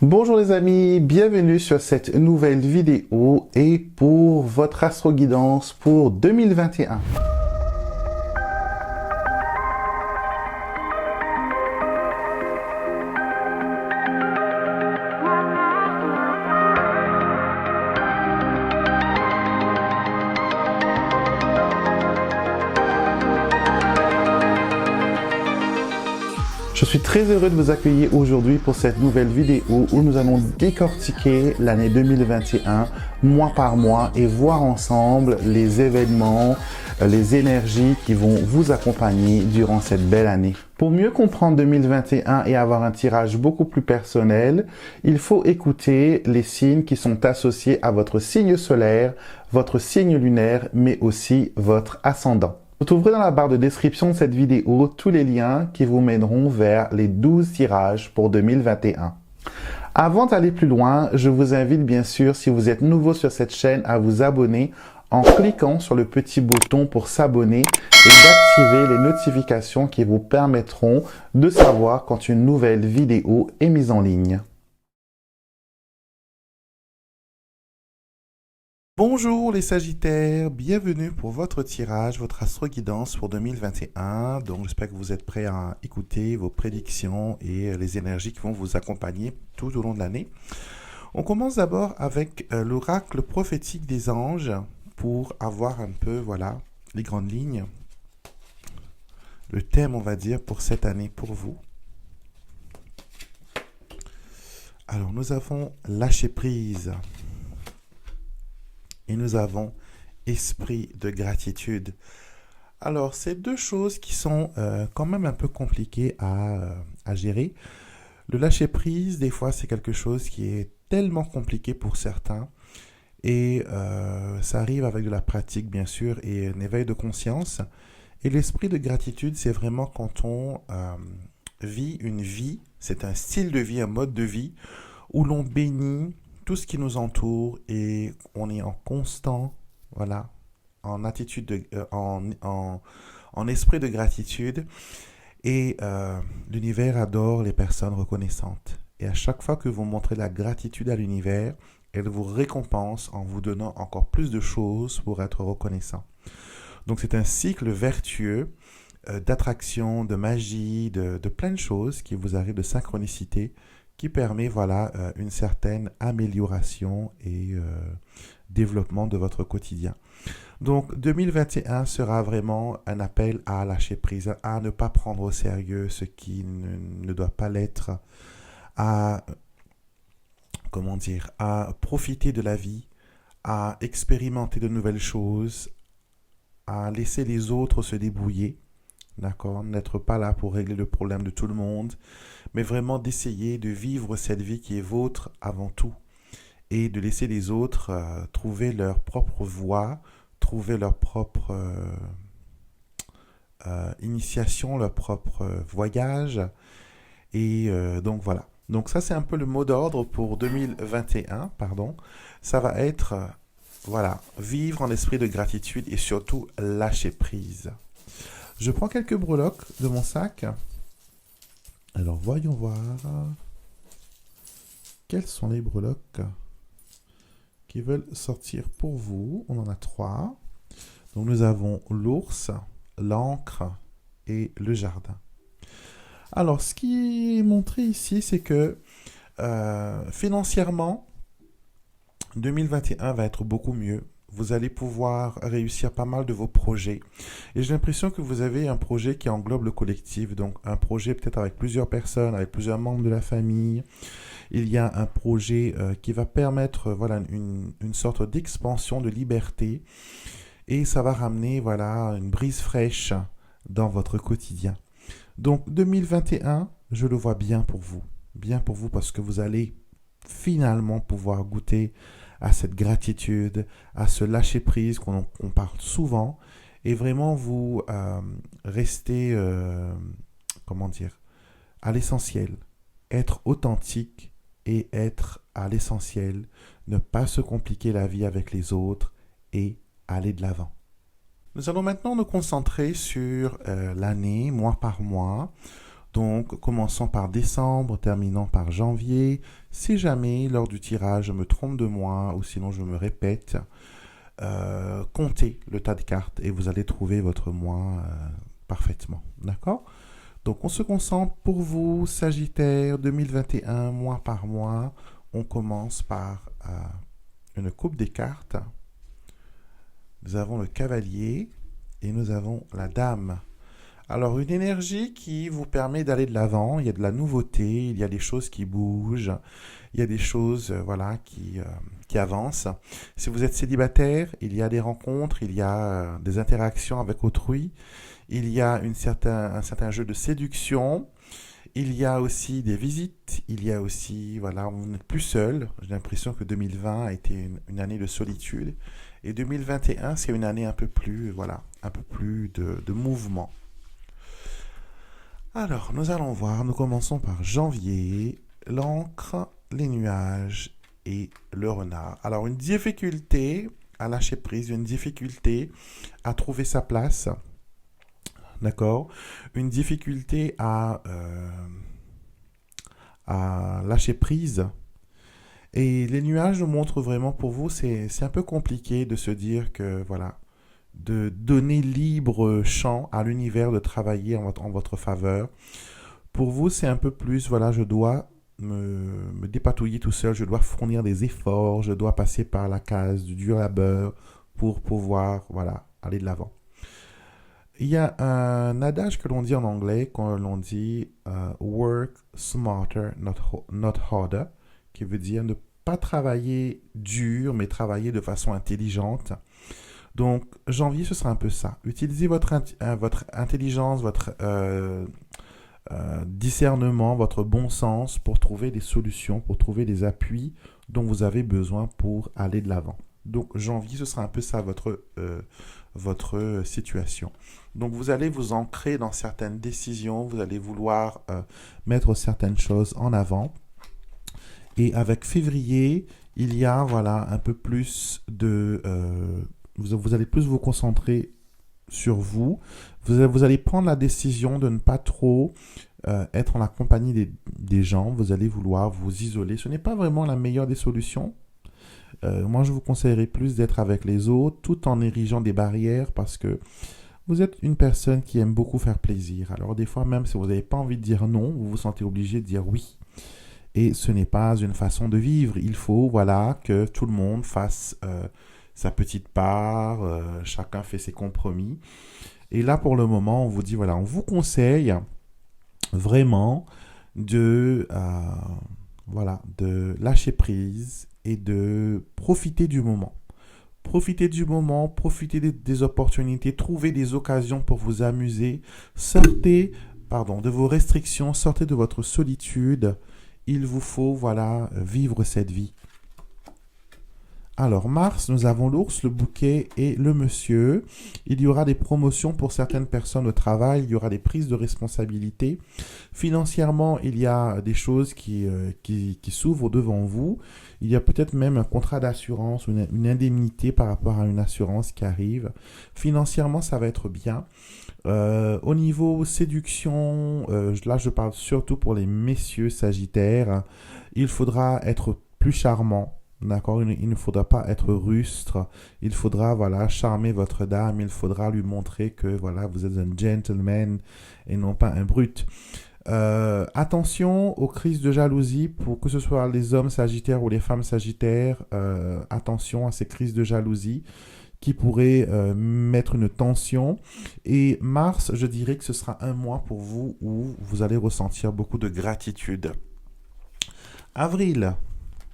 Bonjour les amis, bienvenue sur cette nouvelle vidéo et pour votre astro-guidance pour 2021. Je suis très heureux de vous accueillir aujourd'hui pour cette nouvelle vidéo où nous allons décortiquer l'année 2021 mois par mois et voir ensemble les événements, les énergies qui vont vous accompagner durant cette belle année. Pour mieux comprendre 2021 et avoir un tirage beaucoup plus personnel, il faut écouter les signes qui sont associés à votre signe solaire, votre signe lunaire, mais aussi votre ascendant. Vous trouverez dans la barre de description de cette vidéo tous les liens qui vous mèneront vers les 12 tirages pour 2021. Avant d'aller plus loin, je vous invite bien sûr, si vous êtes nouveau sur cette chaîne, à vous abonner en cliquant sur le petit bouton pour s'abonner et d'activer les notifications qui vous permettront de savoir quand une nouvelle vidéo est mise en ligne. Bonjour les Sagittaires, bienvenue pour votre tirage, votre astro-guidance pour 2021. Donc j'espère que vous êtes prêts à écouter vos prédictions et les énergies qui vont vous accompagner tout au long de l'année. On commence d'abord avec l'oracle prophétique des anges pour avoir un peu, voilà, les grandes lignes. Le thème, on va dire, pour cette année pour vous. Alors nous avons lâcher prise. Et nous avons esprit de gratitude. Alors, c'est deux choses qui sont quand même un peu compliquées à gérer. Le lâcher-prise, des fois, c'est quelque chose qui est tellement compliqué pour certains. Et ça arrive avec de la pratique, bien sûr, et un éveil de conscience. Et l'esprit de gratitude, c'est vraiment quand on vit une vie, c'est un style de vie, un mode de vie, où l'on bénit tout ce qui nous entoure et on est en constant, voilà, en attitude, en esprit de gratitude. Et l'univers adore les personnes reconnaissantes. Et à chaque fois que vous montrez la gratitude à l'univers, elle vous récompense en vous donnant encore plus de choses pour être reconnaissant. Donc c'est un cycle vertueux d'attraction, de magie, de plein de choses qui vous arrivent, de synchronicité, qui permet voilà, une certaine amélioration et développement de votre quotidien. Donc 2021 sera vraiment un appel à lâcher prise, à ne pas prendre au sérieux ce qui ne doit pas l'être, à, comment dire, à profiter de la vie, à expérimenter de nouvelles choses, à laisser les autres se débrouiller. D'accord, n'être pas là pour régler le problème de tout le monde, mais vraiment d'essayer de vivre cette vie qui est vôtre avant tout et de laisser les autres trouver leur propre voie, trouver leur propre initiation, leur propre voyage. Et donc voilà. Donc ça, c'est un peu le mot d'ordre pour 2021, pardon. Ça va être, voilà, vivre en esprit de gratitude et surtout lâcher prise. Je prends quelques breloques de mon sac. Alors, voyons voir. Quelles sont les breloques qui veulent sortir pour vous? On en a 3. Donc, nous avons l'ours, l'encre et le jardin. Alors, ce qui est montré ici, c'est que financièrement, 2021 va être beaucoup mieux. Vous allez pouvoir réussir pas mal de vos projets. Et j'ai l'impression que vous avez un projet qui englobe le collectif. Donc, un projet peut-être avec plusieurs personnes, avec plusieurs membres de la famille. Il y a un projet qui va permettre voilà, une sorte d'expansion, de liberté. Et ça va ramener voilà, une brise fraîche dans votre quotidien. Donc, 2021, je le vois bien pour vous. Bien pour vous parce que vous allez finalement pouvoir goûter à cette gratitude, à ce lâcher-prise qu'on parle souvent, et vraiment vous rester, comment dire, à l'essentiel, être authentique et être à l'essentiel, ne pas se compliquer la vie avec les autres et aller de l'avant. Nous allons maintenant nous concentrer sur l'année, mois par mois. Donc, commençons par décembre, terminant par janvier. Si jamais, lors du tirage, je me trompe de mois ou sinon je me répète, comptez le tas de cartes et vous allez trouver votre mois parfaitement. D'accord? Donc, on se concentre pour vous, Sagittaire 2021, mois par mois. On commence par une coupe des cartes. Nous avons le cavalier et nous avons la dame. Alors, une énergie qui vous permet d'aller de l'avant, il y a de la nouveauté, il y a des choses qui bougent, il y a des choses voilà, qui avancent. Si vous êtes célibataire, il y a des rencontres, il y a des interactions avec autrui, il y a un certain jeu de séduction, il y a aussi des visites, il y a aussi, voilà, vous n'êtes plus seul. J'ai l'impression que 2020 a été une année de solitude et 2021, c'est une année un peu plus, voilà, un peu plus de mouvement. Alors, nous allons voir, nous commençons par janvier, l'encre, les nuages et le renard. Alors, une difficulté à lâcher prise, une difficulté à trouver sa place, d'accord? Une difficulté à lâcher prise. Et les nuages nous montrent vraiment pour vous, c'est un peu compliqué de se dire que, voilà, de donner libre champ à l'univers de travailler en votre faveur. Pour vous, c'est un peu plus, voilà, je dois me dépatouiller tout seul, je dois fournir des efforts, je dois passer par la case du dur labeur pour pouvoir, voilà, aller de l'avant. Il y a un adage que l'on dit en anglais, quand l'on dit work smarter, not harder, qui veut dire ne pas travailler dur, mais travailler de façon intelligente. Donc, janvier, ce sera un peu ça. Utilisez votre intelligence, votre discernement, votre bon sens pour trouver des solutions, pour trouver des appuis dont vous avez besoin pour aller de l'avant. Donc, janvier, ce sera un peu ça, votre situation. Donc, vous allez vous ancrer dans certaines décisions, vous allez vouloir mettre certaines choses en avant. Et avec février, il y a, voilà, un peu plus de... vous allez plus vous concentrer sur vous. Vous allez prendre la décision de ne pas trop être en la compagnie des gens. Vous allez vouloir vous isoler. Ce n'est pas vraiment la meilleure des solutions. Moi, je vous conseillerais plus d'être avec les autres tout en érigeant des barrières parce que vous êtes une personne qui aime beaucoup faire plaisir. Alors, des fois, même si vous n'avez pas envie de dire non, vous vous sentez obligé de dire oui. Et ce n'est pas une façon de vivre. Il faut, voilà, que tout le monde fasse... sa petite part, chacun fait ses compromis. Et là, pour le moment, on vous dit, voilà, on vous conseille vraiment voilà, de lâcher prise et de profiter du moment. Profitez du moment, profitez des opportunités, trouvez des occasions pour vous amuser, sortez, de vos restrictions, sortez de votre solitude. Il vous faut, voilà, vivre cette vie. Alors, Mars, nous avons l'ours, le bouquet et le monsieur. Il y aura des promotions pour certaines personnes au travail, il y aura des prises de responsabilité. Financièrement, il y a des choses qui s'ouvrent devant vous. Il y a peut-être même un contrat d'assurance ou une indemnité par rapport à une assurance qui arrive. Financièrement, ça va être bien. Au niveau séduction, là je parle surtout pour les messieurs sagittaires. Il faudra être plus charmant. D'accord, il ne faudra pas être rustre, il faudra, voilà, charmer votre dame, il faudra lui montrer que, voilà, vous êtes un gentleman et non pas un brut. Attention aux crises de jalousie, pour que ce soit les hommes sagittaires ou les femmes sagittaires, attention à ces crises de jalousie qui pourraient mettre une tension. Et Mars, je dirais que ce sera un mois pour vous où vous allez ressentir beaucoup de gratitude. Avril.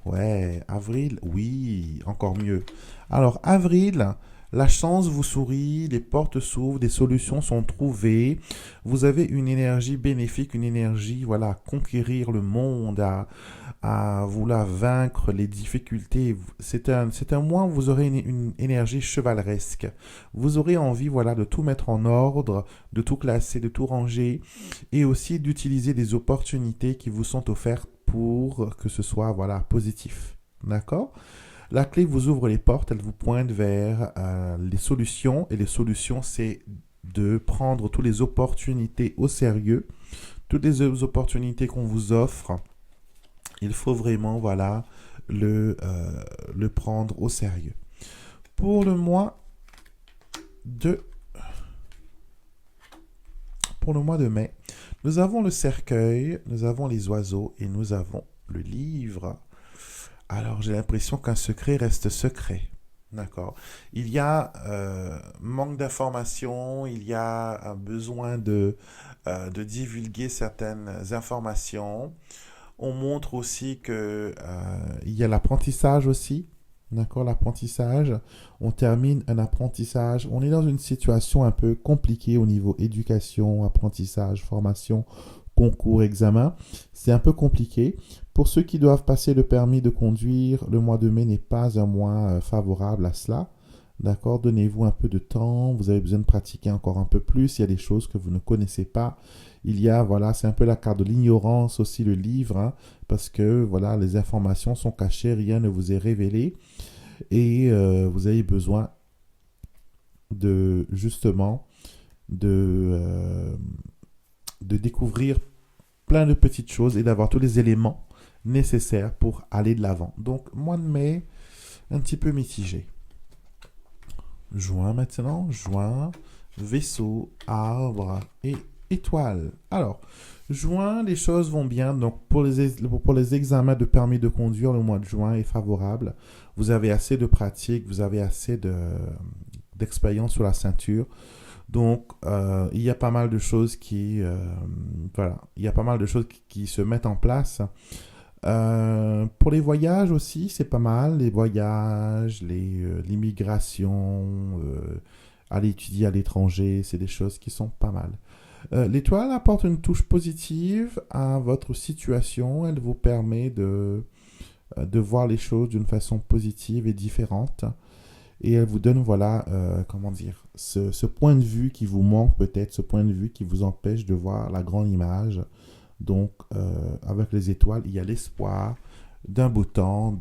Ouais, avril, oui, encore mieux. Alors, avril, la chance vous sourit, les portes s'ouvrent, des solutions sont trouvées. Vous avez une énergie bénéfique, une énergie, voilà, à conquérir le monde, à vouloir vaincre les difficultés. C'est un mois où vous aurez une énergie chevaleresque. Vous aurez envie, voilà, de tout mettre en ordre, de tout classer, de tout ranger et aussi d'utiliser des opportunités qui vous sont offertes pour que ce soit, voilà, positif. D'accord? La clé vous ouvre les portes, elle vous pointe vers les solutions. Et les solutions, c'est de prendre toutes les opportunités au sérieux, toutes les opportunités qu'on vous offre, il faut vraiment, voilà, le prendre au sérieux. Pour le mois de mai, nous avons le cercueil, nous avons les oiseaux et nous avons le livre. Alors, j'ai l'impression qu'un secret reste secret. D'accord. Il y a manque d'informations, il y a un besoin de divulguer certaines informations. On montre aussi que il y a l'apprentissage aussi. D'accord, l'apprentissage. On termine un apprentissage. On est dans une situation un peu compliquée au niveau éducation, apprentissage, formation, concours, examen. C'est un peu compliqué. Pour ceux qui doivent passer le permis de conduire, le mois de mai n'est pas un mois favorable à cela. D'accord, donnez-vous un peu de temps. Vous avez besoin de pratiquer encore un peu plus. Il y a des choses que vous ne connaissez pas. Il y a, voilà, c'est un peu la carte de l'ignorance aussi, le livre, hein, parce que, voilà, les informations sont cachées, rien ne vous est révélé. Et vous avez besoin de, justement, de découvrir plein de petites choses et d'avoir tous les éléments nécessaires pour aller de l'avant. Donc, mois de mai, un petit peu mitigé. Juin maintenant, juin, vaisseau, arbre et étoile. Alors, juin, les choses vont bien. Donc, pour les examens de permis de conduire, le mois de juin est favorable. Vous avez assez de pratique, vous avez assez d'expérience sur la ceinture. Donc, il y a pas mal de choses voilà, il y a pas mal de choses qui se mettent en place. Pour les voyages aussi, c'est pas mal. Les voyages, l'immigration, aller étudier à l'étranger, c'est des choses qui sont pas mal. L'étoile apporte une touche positive à votre situation. Elle vous permet de voir les choses d'une façon positive et différente. Et elle vous donne, voilà, comment dire, ce point de vue qui vous manque peut-être, ce point de vue qui vous empêche de voir la grande image. Donc, avec les étoiles, il y a l'espoir d'un beau temps,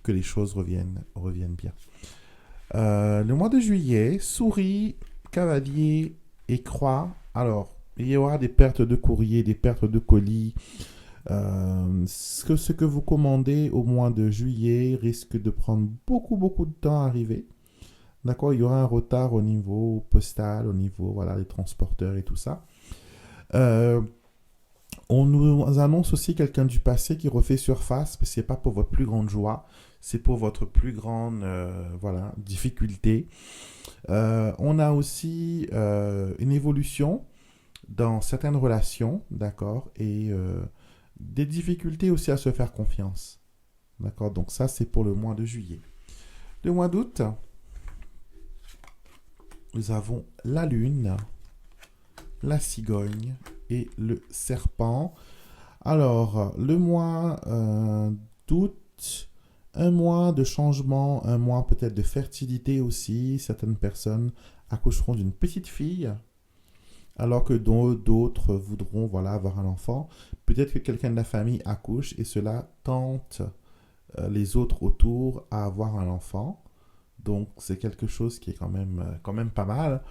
que les choses reviennent bien. Le mois de juillet, souris, cavalier et croix. Alors, il y aura des pertes de courrier, des pertes de colis. Ce que vous commandez au mois de juillet risque de prendre beaucoup de temps à arriver. D'accord, il y aura un retard au niveau postal, au niveau, voilà, des transporteurs et tout ça. On nous annonce aussi quelqu'un du passé qui refait surface, mais ce n'est pas pour votre plus grande joie, c'est pour votre plus grande voilà, difficulté. On a aussi une évolution dans certaines relations, d'accord, et des difficultés aussi à se faire confiance. D'accord, donc ça c'est pour le mois de juillet. Le mois d'août, nous avons la lune, la cigogne et le serpent. Alors, le mois d'août, un mois de changement, un mois peut-être de fertilité aussi. Certaines personnes accoucheront d'une petite fille, alors que d'autres voudront, voilà, avoir un enfant. Peut-être que quelqu'un de la famille accouche et cela tente les autres autour à avoir un enfant. Donc, c'est quelque chose qui est quand même pas mal.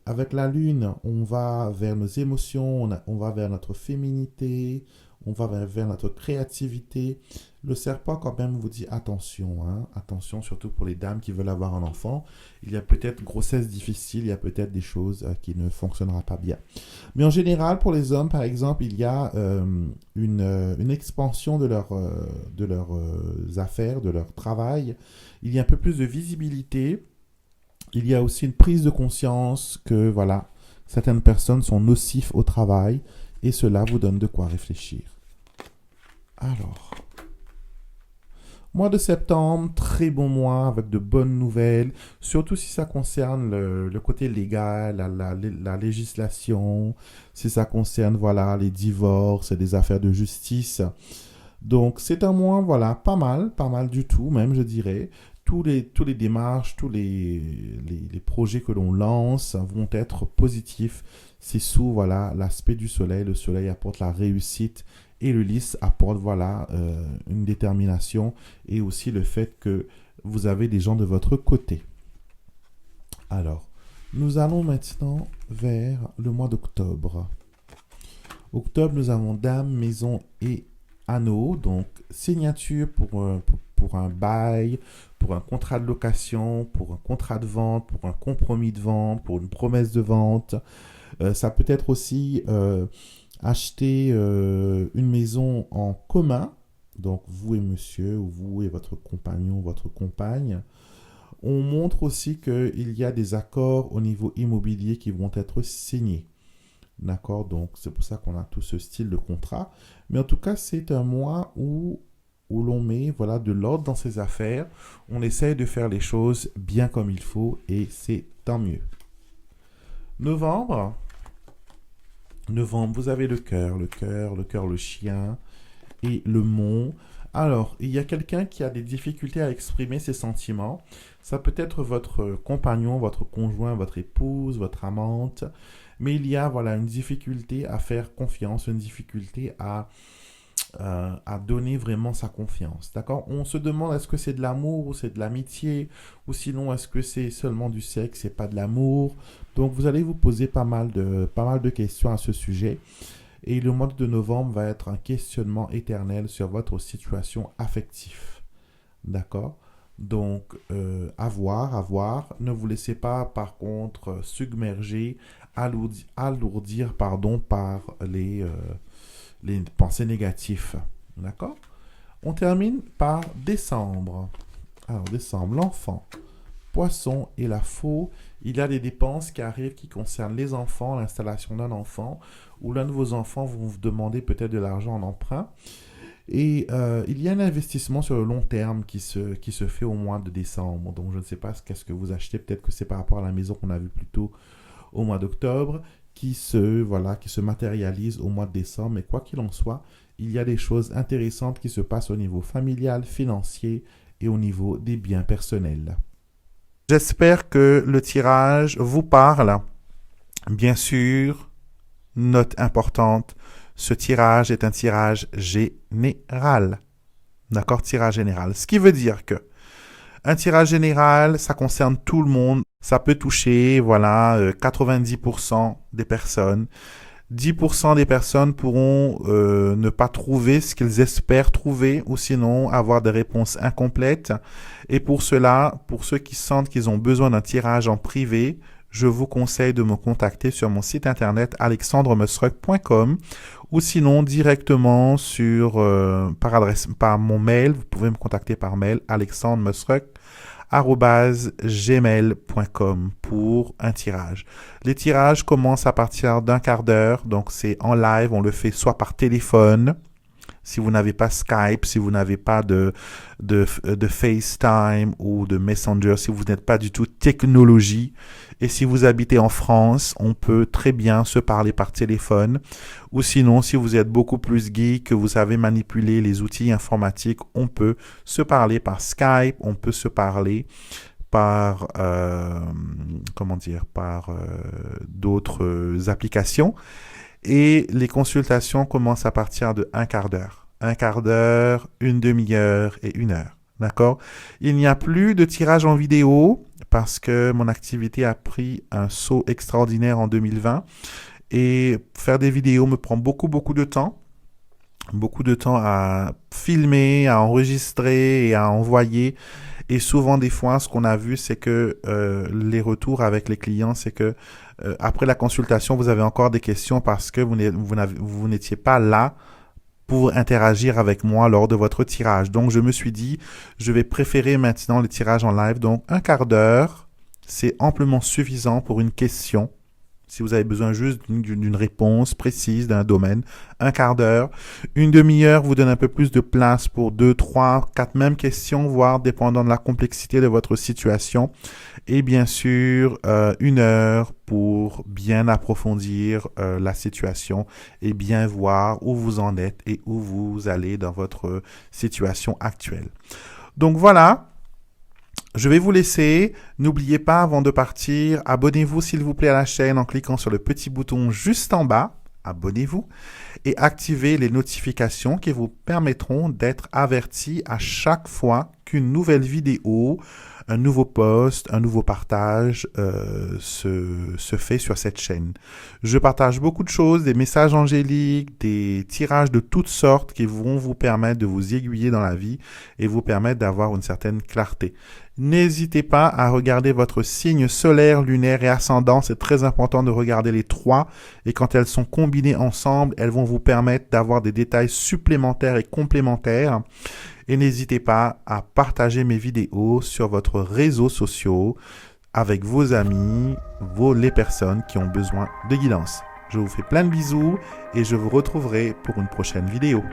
Avec la lune, on va vers nos émotions, on va vers notre féminité, on va vers notre créativité. Le serpent quand même vous dit attention, hein, attention surtout pour les dames qui veulent avoir un enfant. Il y a peut-être grossesse difficile, il y a peut-être des choses qui ne fonctionneront pas bien. Mais en général, pour les hommes, par exemple, il y a une expansion de leurs affaires, de leur travail. Il y a un peu plus de visibilité. Il y a aussi une prise de conscience que, voilà, certaines personnes sont nocifs au travail et cela vous donne de quoi réfléchir. Alors, mois de septembre, très bon mois avec de bonnes nouvelles, surtout si ça concerne le côté légal, la législation, si ça concerne, voilà, les divorces, des affaires de justice. Donc, c'est un mois, voilà, pas mal du tout, même, je dirais. Tous les démarches, tous les projets que l'on lance vont être positifs. C'est sous, voilà, l'aspect du soleil. Le soleil apporte la réussite et le lys apporte, voilà, une détermination et aussi le fait que vous avez des gens de votre côté. Alors, nous allons maintenant vers le mois d'octobre. Octobre, nous avons dame, maison et anneau. Donc, signature pour un bail, pour un contrat de location, pour un contrat de vente, pour un compromis de vente, pour une promesse de vente. Ça peut être aussi acheter une maison en commun. Donc, vous et monsieur, ou vous et votre compagnon, votre compagne. On montre aussi qu'il y a des accords au niveau immobilier qui vont être signés. D'accord? Donc, c'est pour ça qu'on a tout ce style de contrat. Mais en tout cas, c'est un mois où l'on met voilà, de l'ordre dans ses affaires. On essaye de faire les choses bien comme il faut et c'est tant mieux. Novembre. Novembre, vous avez le cœur, le chien et le mont. Alors, il y a quelqu'un qui a des difficultés à exprimer ses sentiments. Ça peut être votre compagnon, votre conjoint, votre épouse, votre amante. Mais il y a voilà, une difficulté à faire confiance, une difficulté à donner vraiment sa confiance. D'accord? On se demande est-ce que c'est de l'amour ou c'est de l'amitié ou sinon est-ce que c'est seulement du sexe et pas de l'amour. Donc vous allez vous poser pas mal de questions à ce sujet. Et le mois de novembre va être un questionnement éternel sur votre situation affective. D'accord? Donc, à voir, à voir. Ne vous laissez pas, par contre, submerger, alourdir pardon, par les pensées négatives. D'accord? On termine par décembre. Alors, décembre, l'enfant, poisson et la faux. Il y a des dépenses qui arrivent qui concernent les enfants, l'installation d'un enfant, ou l'un de vos enfants vont vous demander peut-être de l'argent en emprunt. Et il y a un investissement sur le long terme qui se fait au mois de décembre. Donc, je ne sais pas qu'est-ce que vous achetez. Peut-être que c'est par rapport à la maison qu'on a vue plus tôt au mois d'octobre qui se matérialise au mois de décembre. Mais quoi qu'il en soit, il y a des choses intéressantes qui se passent au niveau familial, financier et au niveau des biens personnels. J'espère que le tirage vous parle. Bien sûr, note importante, ce tirage est un tirage général. D'accord? Tirage général. Ce qui veut dire que un tirage général, ça concerne tout le monde. Ça peut toucher, voilà, 90% des personnes. 10% des personnes pourront ne pas trouver ce qu'ils espèrent trouver ou sinon avoir des réponses incomplètes. Et pour cela, pour ceux qui sentent qu'ils ont besoin d'un tirage en privé, je vous conseille de me contacter sur mon site internet alexandremusruck.com ou sinon directement par mon mail. Vous pouvez me contacter par mail alexandremusruck@gmail.com pour un tirage. Les tirages commencent à partir d'un quart d'heure, donc c'est en live, on le fait soit par téléphone, si vous n'avez pas Skype, si vous n'avez pas de FaceTime ou de Messenger, si vous n'êtes pas du tout technologie, et si vous habitez en France, on peut très bien se parler par téléphone. Ou sinon, si vous êtes beaucoup plus geek, que vous savez manipuler les outils informatiques, on peut se parler par Skype, on peut se parler par d'autres applications. Et les consultations commencent à partir de un quart d'heure. Un quart d'heure, une demi-heure et une heure. D'accord? Il n'y a plus de tirage en vidéo parce que mon activité a pris un saut extraordinaire en 2020. Et faire des vidéos me prend beaucoup, beaucoup de temps. Beaucoup de temps à filmer, à enregistrer et à envoyer. Et souvent, des fois, ce qu'on a vu, c'est que les retours avec les clients, c'est que après la consultation, vous avez encore des questions parce que vous n'étiez pas là pour interagir avec moi lors de votre tirage. Donc, je me suis dit, je vais préférer maintenant le tirage en live. Donc, un quart d'heure, c'est amplement suffisant pour une question. Si vous avez besoin juste d'une réponse précise d'un domaine, un quart d'heure. Une demi-heure vous donne un peu plus de place pour 2, 3, 4 mêmes questions, voire dépendant de la complexité de votre situation. Et bien sûr, une heure pour bien approfondir la situation et bien voir où vous en êtes et où vous allez dans votre situation actuelle. Donc voilà. Je vais vous laisser. N'oubliez pas, avant de partir, abonnez-vous s'il vous plaît à la chaîne en cliquant sur le petit bouton juste en bas. Abonnez-vous et activez les notifications qui vous permettront d'être avertis à chaque fois qu'une nouvelle vidéo, un nouveau post, un nouveau partage se fait sur cette chaîne. Je partage beaucoup de choses, des messages angéliques, des tirages de toutes sortes qui vont vous permettre de vous aiguiller dans la vie et vous permettre d'avoir une certaine clarté. N'hésitez pas à regarder votre signe solaire, lunaire et ascendant. C'est très important de regarder les trois. Et quand elles sont combinées ensemble, elles vont vous permettre d'avoir des détails supplémentaires et complémentaires. Et n'hésitez pas à partager mes vidéos sur votre réseau social avec vos amis, les personnes qui ont besoin de guidance. Je vous fais plein de bisous et je vous retrouverai pour une prochaine vidéo.